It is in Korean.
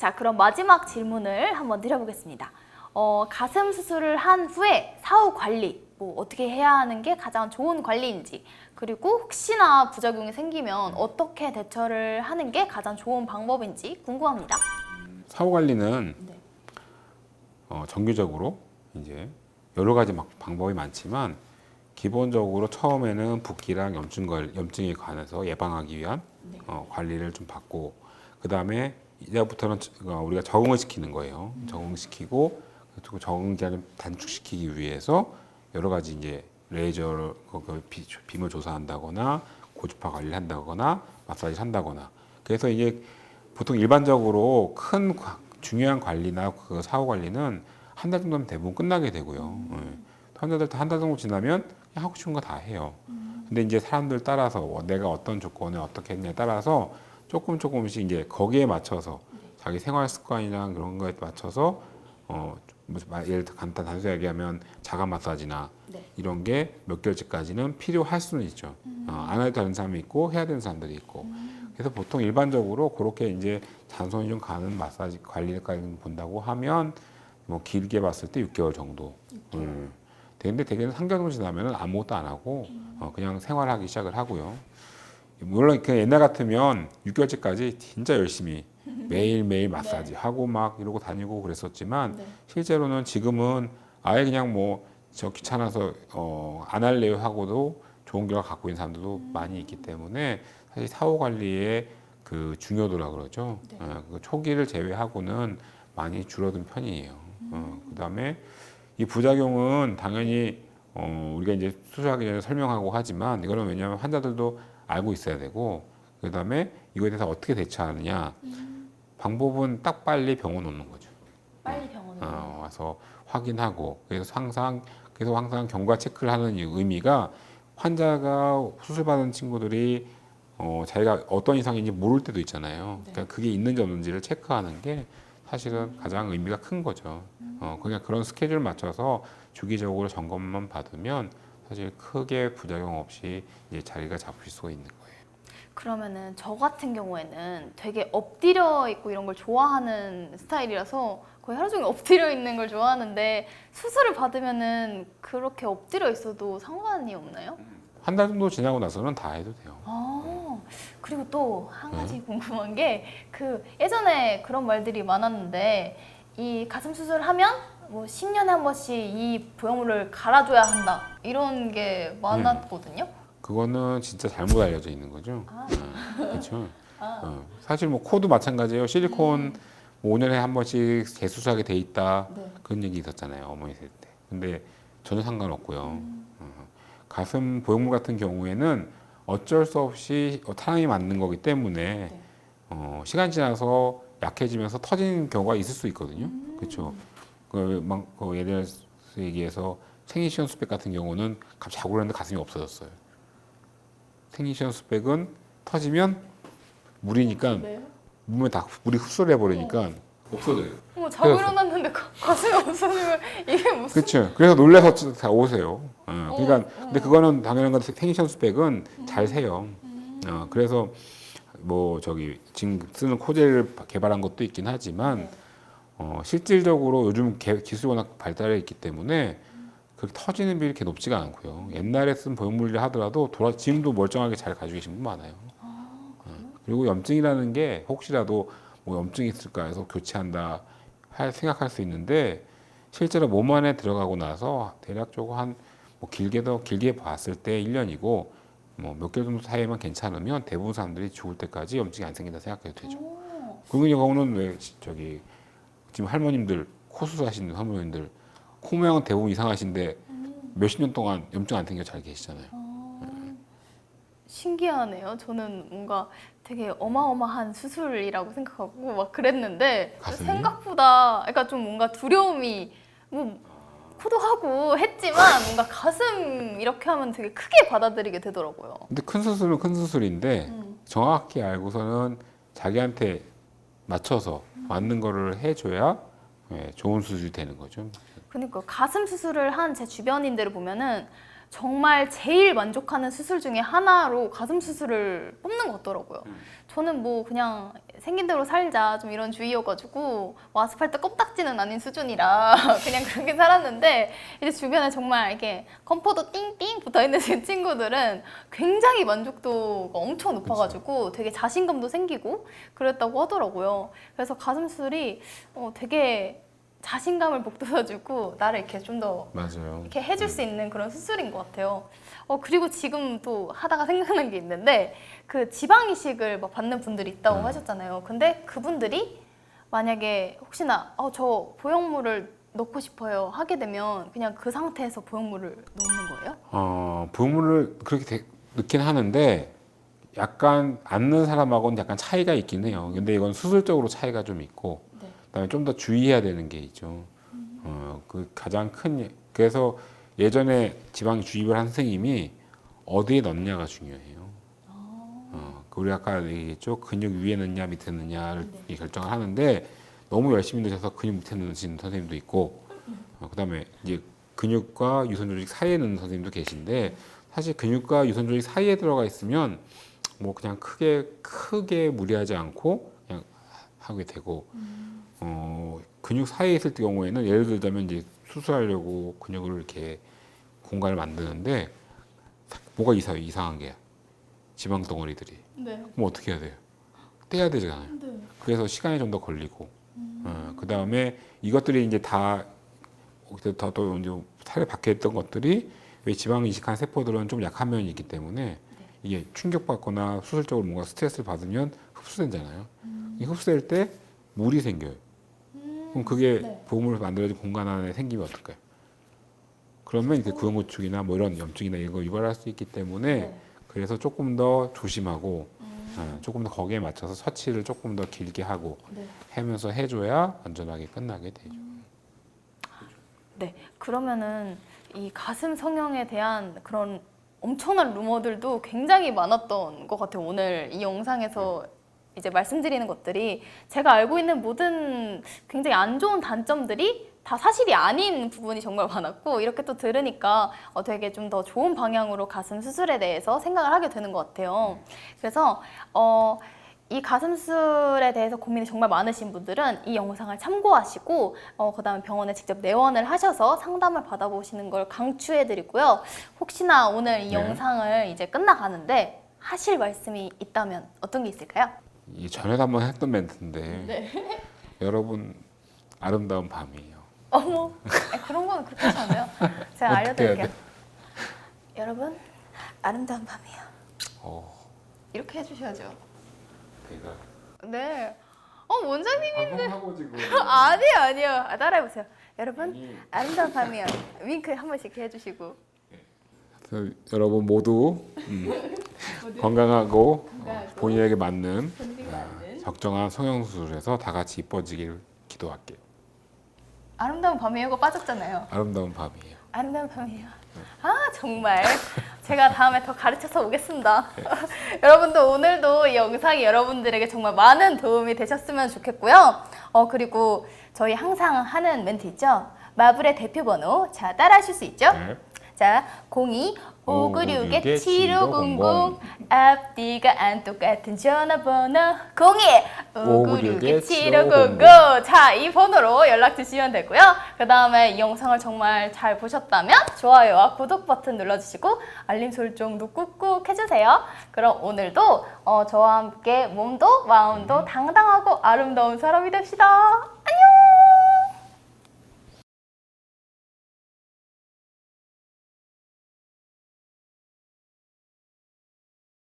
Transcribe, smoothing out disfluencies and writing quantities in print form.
자, 그럼 마지막 질문을 한번 드려보겠습니다. 가슴 수술을 한 후에 사후 관리, 뭐 어떻게 해야 하는 게 가장 좋은 관리인지, 그리고 혹시나 부작용이 생기면 어떻게 대처를 하는 게 가장 좋은 방법인지 궁금합니다. 사후 관리는 네. 정기적으로 이제 여러 가지 방법이 많지만 기본적으로 처음에는 붓기랑 염증에 관해서 예방하기 위한 네. 관리를 좀 받고 그 다음에 이제부터는 우리가 적응을 시키는 거예요. 적응시키고 그리고 적응 기간을 단축시키기 위해서 여러 가지 이제 레이저 빔을 조사한다거나 고주파 관리를 한다거나 마사지를 한다거나 그래서 이게 보통 일반적으로 큰 중요한 관리나 그 사후 관리는 한 달 정도면 대부분 끝나게 되고요. 환자들 한 달 정도 지나면 그냥 하고 싶은 거 다 해요. 근데 이제 사람들 따라서 내가 어떤 조건에 어떻게 했냐에 따라서 조금씩 이제 거기에 맞춰서 자기 생활 습관이나 그런 거에 맞춰서 예를 들어 단순히 얘기하면 자가 마사지나 네. 이런 게 몇 개월째까지는 필요할 수는 있죠. 안 해도 되는 사람이 있고 해야 되는 사람들이 있고. 그래서 보통 일반적으로 그렇게 이제 잔손이 좀 가는 마사지 관리까지 본다고 하면 뭐 길게 봤을 때 6개월 정도. 근데 대개는 3개월 정도 지나면 아무것도 안 하고 그냥 생활하기 시작을 하고요. 물론 그 옛날 같으면 6개월째까지 진짜 열심히 매일매일 마사지 하고 막 이러고 다니고 그랬었지만 네. 실제로는 지금은 아예 그냥 뭐 저 귀찮아서 안 할래요 하고도 좋은 결과 갖고 있는 사람들도 많이 있기 때문에 사실 사후 관리의 그 중요도라 그러죠. 네. 그 초기를 제외하고는 많이 줄어든 편이에요. 그다음에 이 부작용은 당연히 우리가 이제 수술하기 전에 설명하고 하지만 이거는 왜냐하면 환자들도 알고 있어야 되고 그다음에 이거에 대해서 어떻게 대처하느냐 방법은 딱 빨리 병원 오는 거죠. 빨리 병원으로. 와서 확인하고 그래서 항상 경과 체크를 하는 이 의미가 환자가 수술 받은 친구들이 자기가 어떤 이상인지 모를 때도 있잖아요. 그러니까 그게 있는지 없는지를 체크하는 게 사실은 가장 의미가 큰 거죠. 그냥 그런 스케줄 맞춰서 주기적으로 점검만 받으면 사실 크게 부작용 없이 이제 자리가 잡힐 수가 있는 거예요. 그러면은 저 같은 경우에는 되게 엎드려 있고 이런 걸 좋아하는 스타일이라서 거의 하루 종일 엎드려 있는 걸 좋아하는데 수술을 받으면은 그렇게 엎드려 있어도 상관이 없나요? 한 달 정도 지나고 나서는 다 해도 돼요. 그리고 또 한 가지 궁금한 게 그 예전에 그런 말들이 많았는데 이 가슴 수술을 하면 뭐 10년에 한 번씩 이 보형물을 갈아줘야 한다 이런 게 많았거든요. 그거는 진짜 잘못 알려져 있는 거죠. 아. 그렇죠. 사실 뭐 코도 마찬가지예요. 실리콘 뭐 5년에 한 번씩 재수술하게 돼 있다 네. 그런 얘기 있었잖아요. 어머니 세 때. 근데 전혀 상관없고요. 가슴 보형물 같은 경우에는 어쩔 수 없이 타당이 맞는 거기 때문에 네. 시간 지나서 약해지면서 터지는 경우가 있을 수 있거든요. 그렇죠. 예를 들어서 얘기해서 생리시전 수백 같은 경우는 갑자기 자고 일어났는데 가슴이 없어졌어요. 생리시전 수백은 터지면 물이니까 네. 몸에 다 물이 흡수를 해버리니까 없어져요. 자고 그래서- 일어났는데 가슴이 없어지면 이게 무슨? 그렇죠. 그래서 놀라서 다 오세요. 그러니까 근데 그거는 당연한 건 생리시전 수백은 잘 새요. 그래서 뭐 지금 쓰는 코젤을 개발한 것도 있긴 하지만 실질적으로 요즘 기술이 워낙 발달해 있기 때문에 그렇게 터지는 비율이 그렇게 높지가 않고요. 옛날에 쓴 보형물이라 하더라도 지금도 멀쩡하게 잘 가지고 계신 분 많아요. 그리고 염증이라는 게 혹시라도 뭐 염증이 있을까 해서 교체한다 생각할 수 있는데 실제로 몸 안에 들어가고 나서 대략적으로 뭐 길게 봤을 때 1년이고 뭐 몇 개월 정도 사이에만 괜찮으면 대부분 사람들이 죽을 때까지 염증이 안 생긴다 생각해도 되죠. 그런 경우는 왜 지금 할머님들 코 수술하시는 할머님들 코 모양은 대부분 이상하신데 몇십 년 동안 염증 안 생겨 잘 계시잖아요. 신기하네요. 저는 뭔가 되게 어마어마한 수술이라고 생각하고 막 그랬는데 가슴이? 생각보다 그러니까 좀 뭔가 두려움이 뭐 코도 하고 했지만 뭔가 가슴 이렇게 하면 되게 크게 받아들이게 되더라고요. 근데 큰 수술은 큰 수술인데 정확히 알고서는 자기한테 맞춰서 맞는 거를 해줘야 좋은 수술이 되는 거죠. 그러니까 가슴 수술을 한 제 주변인들을 보면은 정말 제일 만족하는 수술 중에 하나로 가슴 수술을 뽑는 것 같더라고요. 저는 뭐 그냥 생긴 대로 살자 좀 이런 주의여가지고 뭐 아스팔트 껍딱지는 아닌 수준이라 그냥 그렇게 살았는데 이제 주변에 정말 이렇게 컴포도 띵띵 붙어있는 친구들은 굉장히 만족도가 엄청 높아가지고 되게 자신감도 생기고 그랬다고 하더라고요. 그래서 가슴 수술이 되게 자신감을 북돋아주고 나를 이렇게 좀 더 맞아요. 이렇게 해줄 수 있는 그런 수술인 것 같아요. 그리고 지금 또 하다가 생각난 게 있는데 그 지방 이식을 막 받는 분들이 있다고 하셨잖아요. 근데 그분들이 만약에 혹시나 저 보형물을 넣고 싶어요 하게 되면 그냥 그 상태에서 보형물을 넣는 거예요? 부음을 그렇게 넣긴 하는데 약간 안 넣는 사람하고는 약간 차이가 있긴 해요. 근데 이건 수술적으로 차이가 좀 있고 네. 그다음에 좀 더 주의해야 되는 게 있죠. 그 가장 큰 그래서 예전에 지방 주입을 한 선생님이 어디에 넣느냐가 중요해요. 우리 아까 얘기했죠. 근육 위에 넣냐 밑에 넣냐를 결정을 하는데 너무 열심히 넣으셔서 근육 밑에 넣으시는 선생님도 있고 그다음에 이제 근육과 유선 조직 사이에 넣는 선생님도 계신데 사실 근육과 유선 조직 사이에 들어가 있으면 뭐 그냥 크게 무리하지 않고 그냥 하게 되고 근육 사이에 있을 경우에는 예를 들자면 이제 수술하려고 근육을 이렇게 공간을 만드는데 뭐가 이상한 게 지방 덩어리들이 네. 그럼 어떻게 해야 돼요? 떼야 되잖아요. 네. 그래서 시간이 좀 더 걸리고 그 다음에 이것들이 이제 다 또 이제 살을 박혀 있던 것들이 왜 지방 이식한 세포들은 좀 약한 면이 있기 때문에 이게 충격받거나 수술적으로 뭔가 스트레스를 받으면 흡수된잖아요. 이 흡수될 때 물이 생겨요. 그럼 그게 보험을 만들어진 공간 안에 생기면 어떨까요? 그러면 이렇게 구형구축이나 뭐 이런 염증이나 이런 거 유발할 수 있기 때문에 그래서 조금 더 조심하고 조금 더 거기에 맞춰서 처치를 조금 더 길게 하고 하면서 해줘야 안전하게 끝나게 되죠. 네, 그러면은 이 가슴 성형에 대한 그런 엄청난 루머들도 굉장히 많았던 것 같아요. 오늘 이 영상에서 이제 말씀드리는 것들이 제가 알고 있는 모든 굉장히 안 좋은 단점들이 다 사실이 아닌 부분이 정말 많았고 이렇게 또 들으니까 되게 좀 더 좋은 방향으로 가슴 수술에 대해서 생각을 하게 되는 것 같아요. 그래서 이 가슴 수술에 대해서 고민이 정말 많으신 분들은 이 영상을 참고하시고 그다음에 병원에 직접 내원을 하셔서 상담을 받아보시는 걸 강추해드리고요. 혹시나 오늘 이 영상을 이제 끝나가는데 하실 말씀이 있다면 어떤 게 있을까요? 이 전에도 한번 했던 멘트인데 여러분 아름다운 밤이에요. 어머, 그런 거는 그렇게 하지 않아요? 제가 알려드릴게요. 여러분, 아름다운 밤이에요. 이렇게 해주셔야죠. 내가 네. 원장님인데. 하고 지금 아니요. 따라해보세요. 여러분, 아름다운 밤이에요. 윙크 한 번씩 해주시고. 여러분 모두 건강하고 본인에게 맞는 적정한 성형수술에서 다 같이 이뻐지길 기도할게요. 아름다운 밤이에요가 빠졌잖아요. 아름다운 밤이에요. 아름다운 밤이에요. 정말 제가 다음에 더 가르쳐서 오겠습니다. 여러분도 오늘도 이 영상이 여러분들에게 정말 많은 도움이 되셨으면 좋겠고요. 그리고 저희 항상 하는 멘트 있죠? 마블의 대표번호. 자, 따라하실 수 있죠? 네. 자, 02-596-7500 앞뒤가 안 똑같은 전화번호 02-596-7500 자, 이 번호로 연락 주시면 되고요. 그 다음에 이 영상을 정말 잘 보셨다면 좋아요와 구독 버튼 눌러주시고 알림 설정도 꾹꾹 해주세요. 그럼 오늘도 저와 함께 몸도 마음도 당당하고 아름다운 사람이 됩시다.